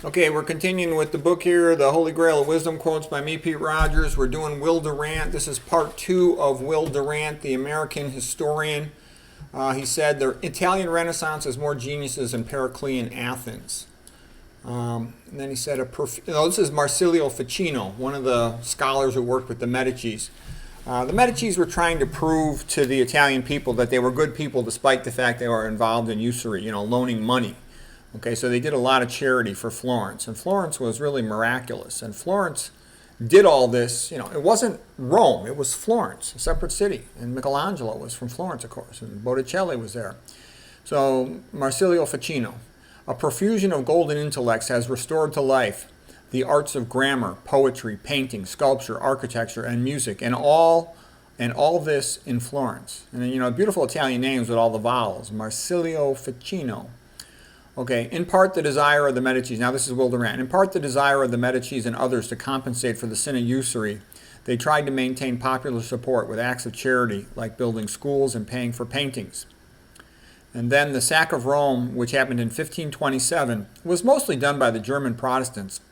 Okay, we're continuing with the book here, The Holy Grail of Wisdom, quotes by me, Pete Rogers. We're doing Will Durant. This is part 2 of Will Durant, the American historian. He said the Italian Renaissance has more geniuses than Periclean Athens. And then he said, this is Marsilio Ficino, one of the scholars who worked with the Medicis. The Medicis were trying to prove to the Italian people that they were good people despite the fact they were involved in usury, loaning money. Okay, so they did a lot of charity for Florence, and Florence was really miraculous. And Florence did all this, it wasn't Rome, it was Florence, a separate city. And Michelangelo was from Florence, of course, and Botticelli was there. So Marsilio Ficino, a profusion of golden intellects has restored to life the arts of grammar, poetry, painting, sculpture, architecture, and music, and all this in Florence. And then, beautiful Italian names with all the vowels, Marsilio Ficino. Okay, in part the desire of the Medicis, now this is Will Durant, in part the desire of the Medicis and others to compensate for the sin of usury, they tried to maintain popular support with acts of charity like building schools and paying for paintings. And then the sack of Rome, which happened in 1527, was mostly done by the German Protestants.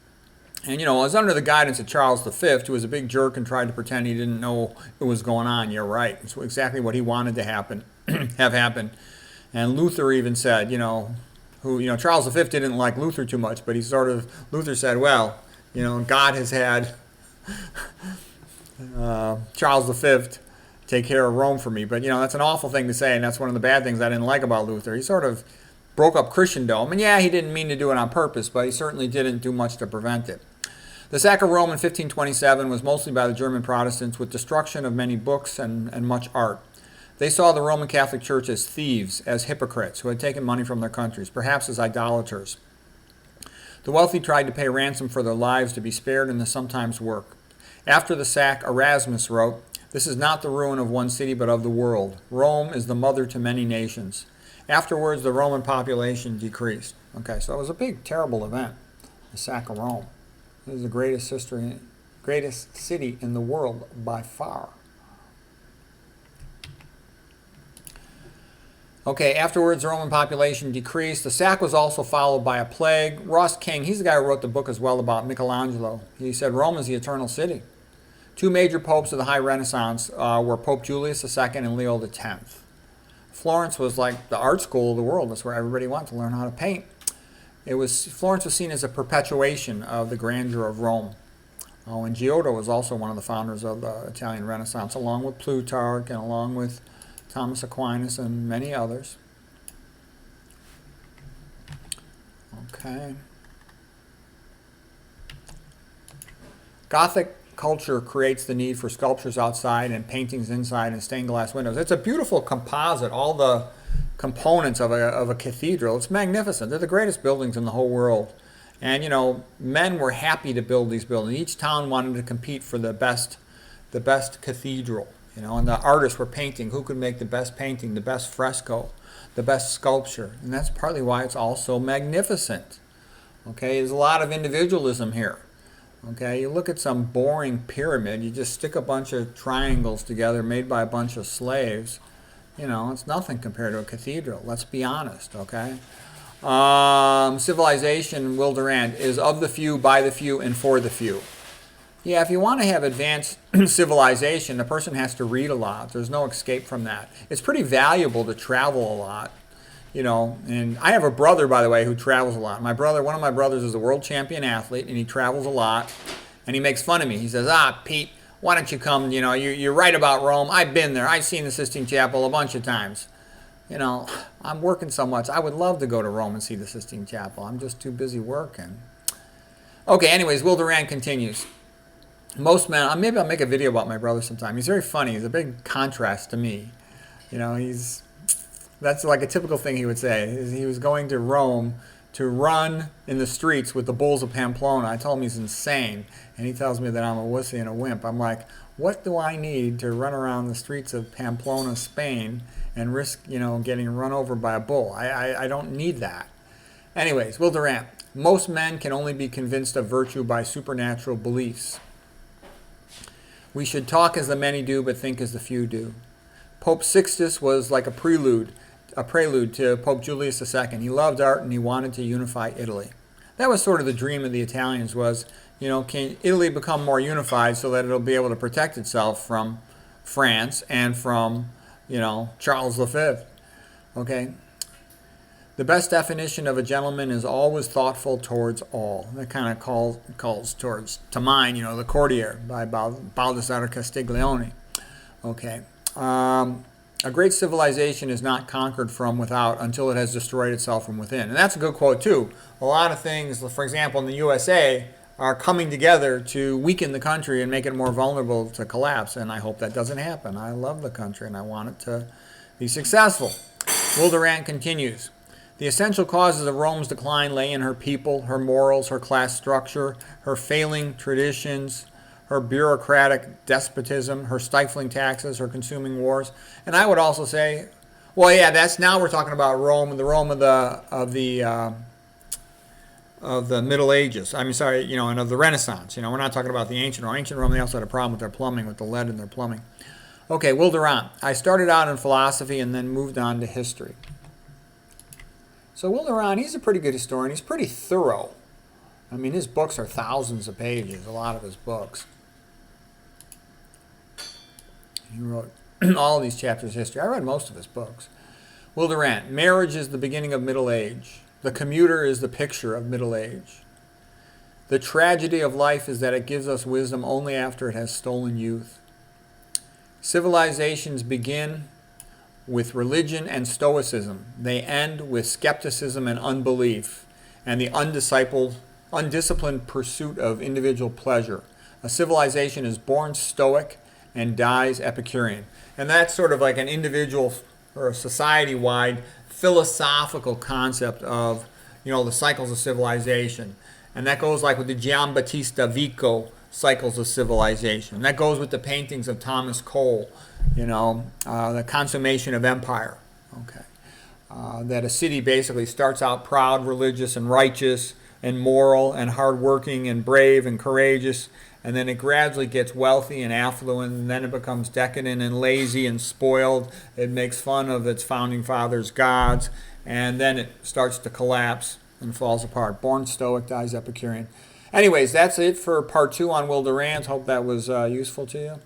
And it was under the guidance of Charles V, who was a big jerk and tried to pretend he didn't know what was going on. You're right, it's exactly what he wanted to happen, have happen. And Luther even said, Charles V didn't like Luther too much, but Luther said, well, God has had Charles V take care of Rome for me. But, that's an awful thing to say, and that's one of the bad things I didn't like about Luther. He sort of broke up Christendom, and yeah, he didn't mean to do it on purpose, but he certainly didn't do much to prevent it. The sack of Rome in 1527 was mostly by the German Protestants, with destruction of many books and much art. They saw the Roman Catholic Church as thieves, as hypocrites who had taken money from their countries, perhaps as idolaters. The wealthy tried to pay ransom for their lives to be spared in the sometimes work. After the sack, Erasmus wrote, "This is not the ruin of one city but of the world. Rome is the mother to many nations." Afterwards, the Roman population decreased. Okay, so it was a big, terrible event, the sack of Rome. It was the greatest city in the world by far. Okay, afterwards, the Roman population decreased. The sack was also followed by a plague. Ross King, he's the guy who wrote the book as well about Michelangelo. He said Rome is the eternal city. Two major popes of the High Renaissance were Pope Julius II and Leo X. Florence was like the art school of the world. That's where everybody went to learn how to paint. Florence was seen as a perpetuation of the grandeur of Rome. And Giotto was also one of the founders of the Italian Renaissance, along with Plutarch and along with Thomas Aquinas and many others. Okay. Gothic culture creates the need for sculptures outside and paintings inside and stained glass windows. It's a beautiful composite, all the components of a cathedral. It's magnificent. They're the greatest buildings in the whole world. And, men were happy to build these buildings. Each town wanted to compete for the best cathedral. And the artists were painting who could make the best painting, the best fresco, the best sculpture. And that's partly why it's all so magnificent. Okay, there's a lot of individualism here. Okay, you look at some boring pyramid, you just stick a bunch of triangles together made by a bunch of slaves. It's nothing compared to a cathedral. Let's be honest, okay? Civilization, Will Durant, is of the few, by the few, and for the few. Yeah, if you want to have advanced civilization, the person has to read a lot. There's no escape from that. It's pretty valuable to travel a lot, And I have a brother, by the way, who travels a lot. One of my brothers is a world champion athlete, and he travels a lot. And he makes fun of me. He says, Pete, why don't you come? You're right about Rome. I've been there. I've seen the Sistine Chapel a bunch of times. I'm working so much. I would love to go to Rome and see the Sistine Chapel. I'm just too busy working. Okay, anyways, Will Durant continues. Most men, maybe I'll make a video about my brother sometime. He's very funny. He's a big contrast to me. That's like a typical thing he would say. He was going to Rome to run in the streets with the bulls of Pamplona. I told him he's insane, and he tells me that I'm a wussy and a wimp. I'm like, what do I need to run around the streets of Pamplona, Spain, and risk, getting run over by a bull? I don't need that. Anyways, Will Durant. Most men can only be convinced of virtue by supernatural beliefs. We should talk as the many do, but think as the few do. Pope Sixtus was like a prelude to Pope Julius II. He loved art and he wanted to unify Italy. That was sort of the dream of the Italians was, can Italy become more unified so that it'll be able to protect itself from France and from, Charles V. Okay. The best definition of a gentleman is always thoughtful towards all. That kind of calls to mind, the Courtier by Baldassare Castiglione. Okay. A great civilization is not conquered from without until it has destroyed itself from within. And that's a good quote, too. A lot of things, for example, in the USA, are coming together to weaken the country and make it more vulnerable to collapse. And I hope that doesn't happen. I love the country and I want it to be successful. Will Durant continues. The essential causes of Rome's decline lay in her people, her morals, her class structure, her failing traditions, her bureaucratic despotism, her stifling taxes, her consuming wars. And I would also say, well, yeah, that's now we're talking about Rome, the Rome of the Middle Ages. And of the Renaissance. We're not talking about the ancient Rome. Ancient Rome, they also had a problem with their plumbing, with the lead in their plumbing. Okay, Will Durant. I started out in philosophy and then moved on to history. So Will Durant, he's a pretty good historian. He's pretty thorough. I mean, his books are thousands of pages, a lot of his books. He wrote all of these chapters of history. I read most of his books. Will Durant, marriage is the beginning of middle age. The commuter is the picture of middle age. The tragedy of life is that it gives us wisdom only after it has stolen youth. Civilizations begin with religion and stoicism. They end with skepticism and unbelief and the undisciplined pursuit of individual pleasure. A civilization is born stoic and dies Epicurean. And that's sort of like an individual or a society-wide philosophical concept of, the cycles of civilization. And that goes like with the Giambattista Vico cycles of civilization. That goes with the paintings of Thomas Cole, the consummation of empire. Okay. That a city basically starts out proud, religious, and righteous, and moral, and hardworking, and brave, and courageous, and then it gradually gets wealthy and affluent, and then it becomes decadent and lazy and spoiled. It makes fun of its founding fathers' gods, and then it starts to collapse and falls apart. Born stoic, dies Epicurean. Anyways, that's it for part 2 on Will Durant. Hope that was useful to you.